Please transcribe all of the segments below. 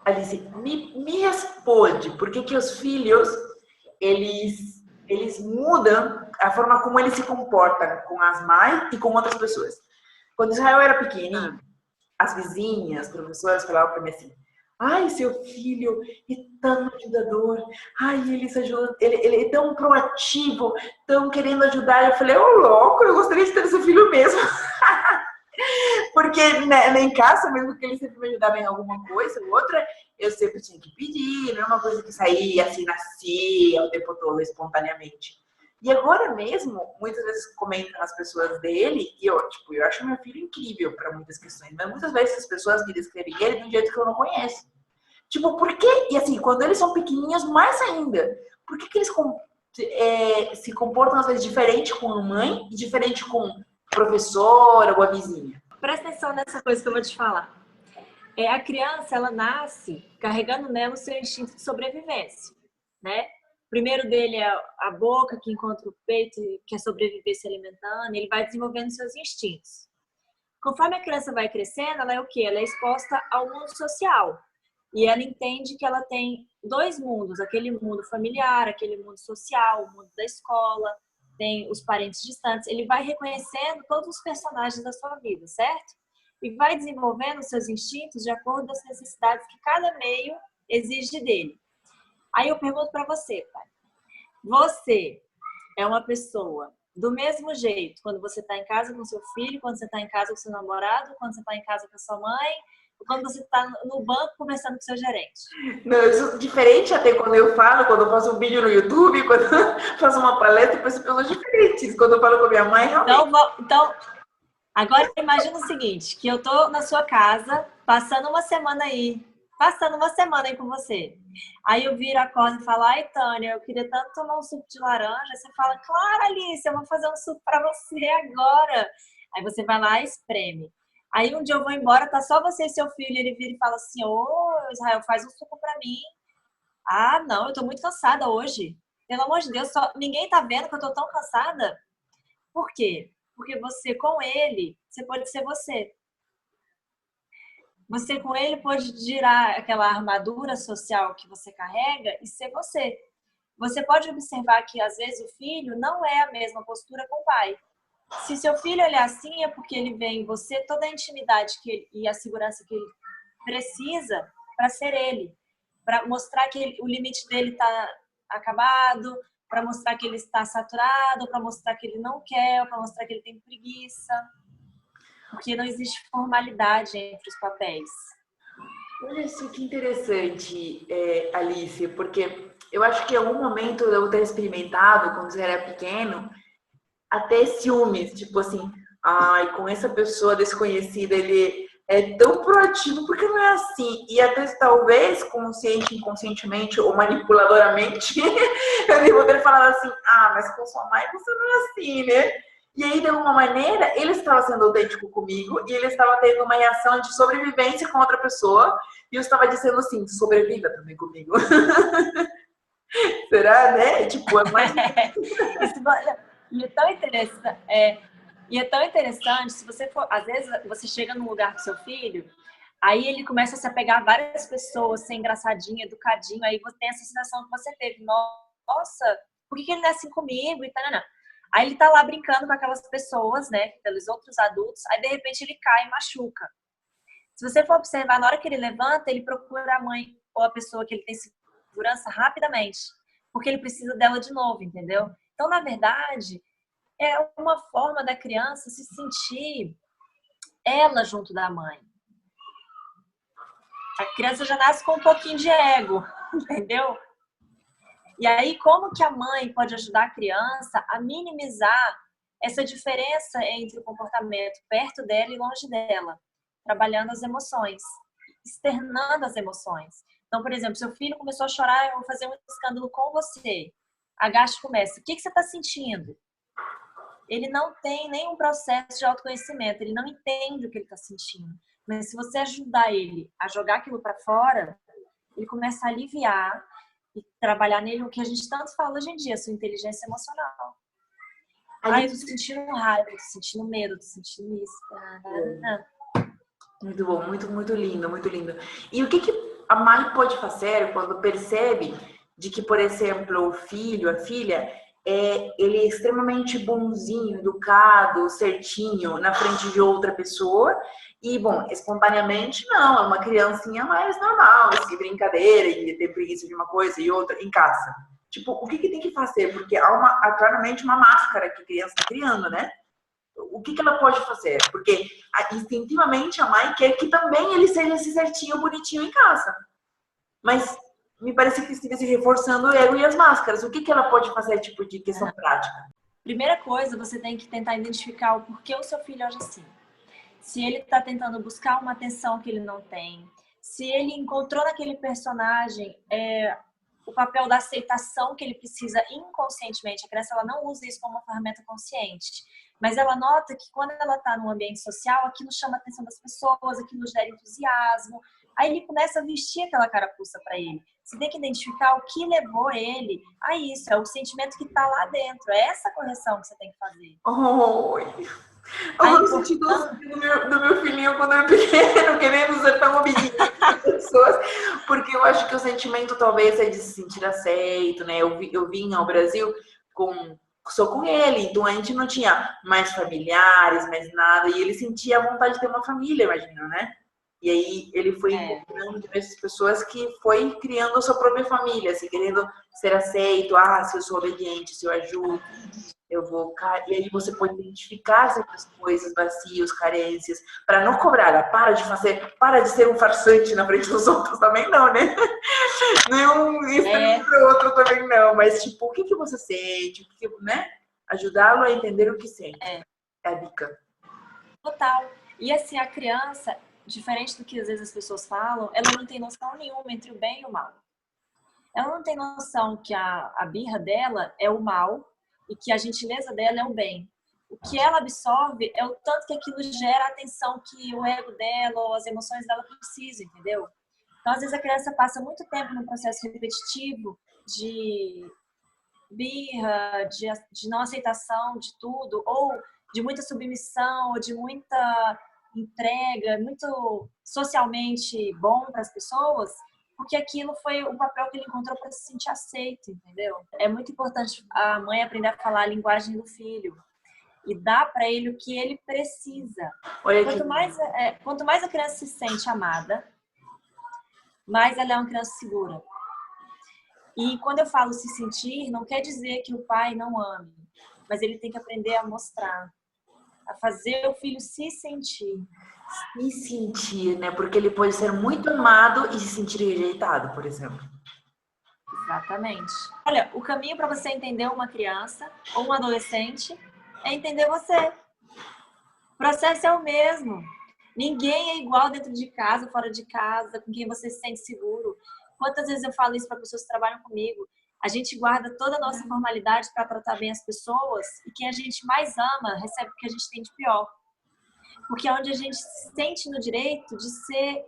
Alice, me responde, por que que os filhos, eles mudam a forma como eles se comportam com as mães e com outras pessoas? Quando Israel era Ah, pequenininho, as vizinhas, as professoras falavam para mim assim: ai, seu filho é tão ajudador, ai, ele, se ajuda, ele é tão proativo, tão querendo ajudar. Eu falei: ô louco, eu gostaria de ter esse filho mesmo. Porque né, em casa, mesmo que ele sempre me ajudava em alguma coisa ou outra, eu sempre tinha que pedir, não é uma coisa que saía assim, nascia o tempo todo, espontaneamente. E agora mesmo, muitas vezes comentam as pessoas dele, e eu, tipo, eu acho meu filho incrível para muitas questões, mas muitas vezes as pessoas me descrevem ele de um jeito que eu não conheço. Tipo, por quê? E assim, quando eles são pequenininhos, mais ainda. Por que, que eles se comportam às vezes diferente com a mãe e diferente com professora ou a vizinha? presta atenção nessa coisa que eu vou te falar. A criança, ela nasce carregando nela o seu instinto de sobrevivência, né? O primeiro dele é a boca, que encontra o peito e quer sobreviver se alimentando, ele vai desenvolvendo seus instintos. Conforme a criança vai crescendo, ela é o quê? Ela é exposta ao mundo social. E ela entende que ela tem dois mundos, aquele mundo familiar, aquele mundo social, o mundo da escola, tem os parentes distantes. Ele vai reconhecendo todos os personagens da sua vida, certo? E vai desenvolvendo seus instintos de acordo com as necessidades que cada meio exige dele. Aí eu pergunto para você, pai. Você é uma pessoa do mesmo jeito quando você está em casa com seu filho, quando você está em casa com seu namorado, quando você está em casa com a sua mãe, ou quando você está no banco conversando com seu gerente? Não, eu sou diferente até quando eu falo, quando eu faço um vídeo no YouTube, quando eu faço uma palestra, eu penso pessoas diferentes. Quando eu falo com a minha mãe, realmente. Então, agora imagina o seguinte, que eu tô na sua casa, passando uma semana aí com você. Aí eu viro a corda e falo: ai, Tânia, eu queria tanto tomar um suco de laranja. Você fala: claro, Alice, eu vou fazer um suco para você agora. Aí você vai lá e espreme. Aí um dia eu vou embora, tá só você e seu filho, ele vira e fala assim: ô, Israel, faz um suco para mim. Ah, não, eu tô muito cansada hoje. Pelo amor de Deus, ninguém tá vendo que eu tô tão cansada? Por quê? Porque você com ele, você pode ser você. Você com ele pode tirar aquela armadura social que você carrega e ser você. Você pode observar que às vezes o filho não é a mesma postura com o pai. Se seu filho olhar assim é porque ele vê em você toda a intimidade e a segurança que ele precisa para ser ele, para mostrar que o limite dele está acabado, para mostrar que ele está saturado, para mostrar que ele não quer, para mostrar que ele tem preguiça, porque não existe formalidade entre os papéis. Olha só que interessante, Alice, porque eu acho que em algum momento eu ter experimentado, quando você era pequeno, até ciúmes, tipo assim, ai, com essa pessoa desconhecida, ele é tão proativo, porque não é assim? E até talvez, consciente, inconscientemente ou manipuladoramente, eu devo ter falado assim, ah, mas com sua mãe você não é assim, né? E aí, de alguma maneira, ele estava sendo autêntico comigo e ele estava tendo uma reação de sobrevivência com outra pessoa e eu estava dizendo assim, sobreviva também comigo. Será, né? Tipo, é mais... Isso, e é tão interessante, e é tão interessante, se você for, às vezes você chega num lugar com seu filho, aí ele começa a se apegar a várias pessoas, ser engraçadinho, educadinho, aí você tem essa sensação que você teve, nossa, por que ele não é assim comigo e tal, não. Aí ele tá lá brincando com aquelas pessoas, né, pelos outros adultos, aí de repente ele cai e machuca. Se você for observar, na hora que ele levanta, ele procura a mãe ou a pessoa que ele tem segurança rapidamente, porque ele precisa dela de novo, entendeu? Então, na verdade, é uma forma da criança se sentir ela junto da mãe. A criança já nasce com um pouquinho de ego, entendeu? E aí, como que a mãe pode ajudar a criança a minimizar essa diferença entre o comportamento perto dela e longe dela, trabalhando as emoções, externando as emoções. Então, por exemplo, seu filho começou a chorar, eu vou fazer um escândalo com você. Agacha e começa. O que você está sentindo? Ele não tem nenhum processo de autoconhecimento, ele não entende o que ele está sentindo. Mas se você ajudar ele a jogar aquilo para fora, ele começa a aliviar e trabalhar nele o que a gente tanto fala hoje em dia, sua inteligência emocional. Ai, eu tô sentindo raiva, tô sentindo medo, tô sentindo isso. Muito bom, muito, muito lindo, muito lindo. E o que que a mãe pode fazer quando percebe de que, por exemplo, o filho, a filha, ele é extremamente bonzinho, educado, certinho na frente de outra pessoa e, bom, espontaneamente não, é uma criancinha mais normal, assim, brincadeira e ter preguiça de uma coisa e outra em casa. Tipo, o que tem que fazer? Porque há claramente uma máscara que a criança está criando, né? O que ela pode fazer? Porque instintivamente a mãe quer que também ele seja esse certinho, bonitinho em casa. Mas me parece que estivesse reforçando o ego e as máscaras. O que ela pode fazer, tipo, de questão prática? Primeira coisa, você tem que tentar identificar o porquê o seu filho age assim. Se ele está tentando buscar uma atenção que ele não tem, se ele encontrou naquele personagem o papel da aceitação que ele precisa inconscientemente. A criança ela não usa isso como uma ferramenta consciente, mas ela nota que quando ela está num ambiente social, aquilo chama a atenção das pessoas, aquilo gera entusiasmo. Aí ele começa a vestir aquela carapuça para ele. Você tem que identificar o que levou ele a isso, é o sentimento que está lá dentro. É essa correção que você tem que fazer. Eu senti do meu filhinho quando eu era pequeno, querendo ser tão obediente às pessoas, porque eu acho que o sentimento talvez é de se sentir aceito, né? Eu vim ao Brasil só com ele, então a gente não tinha mais familiares, mais nada, e ele sentia a vontade de ter uma família, imagina, né? E aí ele foi encontrando diversas pessoas que foi criando a sua própria família, assim, querendo ser aceito, se eu sou obediente, se eu ajudo, eu vou... E aí você pode identificar certas coisas, vazios, carências, para não cobrar, para de ser um farsante na frente dos outros também não, né? Nenhum extremo para o outro também não, mas tipo, o que você sente, né? Ajudá-lo a entender o que sente. É a dica. Total. E assim, a criança, diferente do que às vezes as pessoas falam, ela não tem noção nenhuma entre o bem e o mal. Ela não tem noção que a birra dela é o mal e que a gentileza dela é o bem. O que ela absorve é o tanto que aquilo gera a atenção que o ego dela ou as emoções dela precisam, entendeu? Então, às vezes, a criança passa muito tempo num processo repetitivo de birra, de não aceitação de tudo, ou de muita submissão, ou de muita entrega, muito socialmente bom para as pessoas, porque aquilo foi o papel que ele encontrou para se sentir aceito, entendeu? É muito importante a mãe aprender a falar a linguagem do filho e dar para ele o que ele precisa. Quanto mais a criança se sente amada, mais ela é uma criança segura. E quando eu falo se sentir, não quer dizer que o pai não ame, mas ele tem que aprender a mostrar, a fazer o filho se sentir. Se sentir, né? Porque ele pode ser muito amado e se sentir rejeitado, por exemplo. Exatamente. Olha, o caminho para você entender uma criança ou um adolescente é entender você. O processo é o mesmo. Ninguém é igual dentro de casa, fora de casa, com quem você se sente seguro. Quantas vezes eu falo isso para pessoas que trabalham comigo? A gente guarda toda a nossa formalidade para tratar bem as pessoas e quem a gente mais ama recebe o que a gente tem de pior. Porque é onde a gente se sente no direito de ser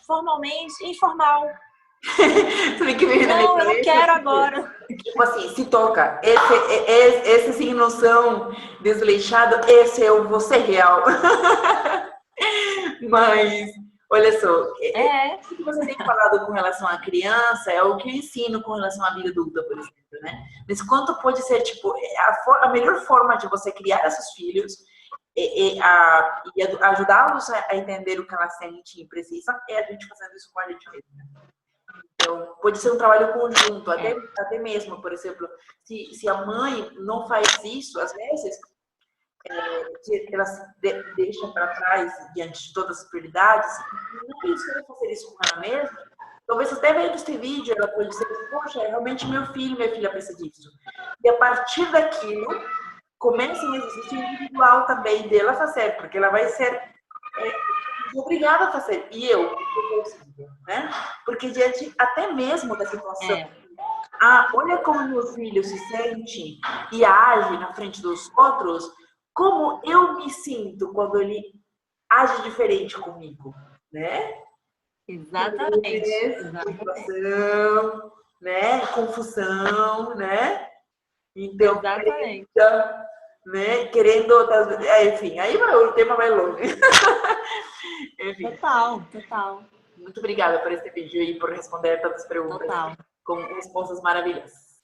formalmente informal. Não, eu não quero agora. Tipo assim, se toca. Esse sem noção, desleixado, esse é o você real. Mas, olha só, o que você tem falado com relação à criança é o que eu ensino com relação à vida adulta, por exemplo, né? Mas quanto pode ser, tipo, a melhor forma de você criar esses filhos e ajudá-los a entender o que ela sente e precisa é a gente fazendo isso com a gente mesma. Então, pode ser um trabalho conjunto, até mesmo, por exemplo, se a mãe não faz isso, às vezes, que ela se deixa para trás diante de todas as prioridades, não precisa fazer isso com ela mesma. Talvez até vendo este vídeo, ela pode dizer, poxa, realmente meu filho, minha filha precisa disso. E a partir daquilo, começa um exercício individual também dela fazer, porque ela vai ser obrigada a fazer. E eu consigo, né? Porque diante até mesmo da situação, olha como meu filho se sente e age na frente dos outros, como eu me sinto quando ele age diferente comigo, né? Exatamente. Situação, né? Confusão, né? Então, exatamente. Né? Querendo, enfim, aí o tema vai longe. Enfim. Total. Muito obrigada por esse vídeo e por responder todas as perguntas. Total. Com respostas maravilhosas.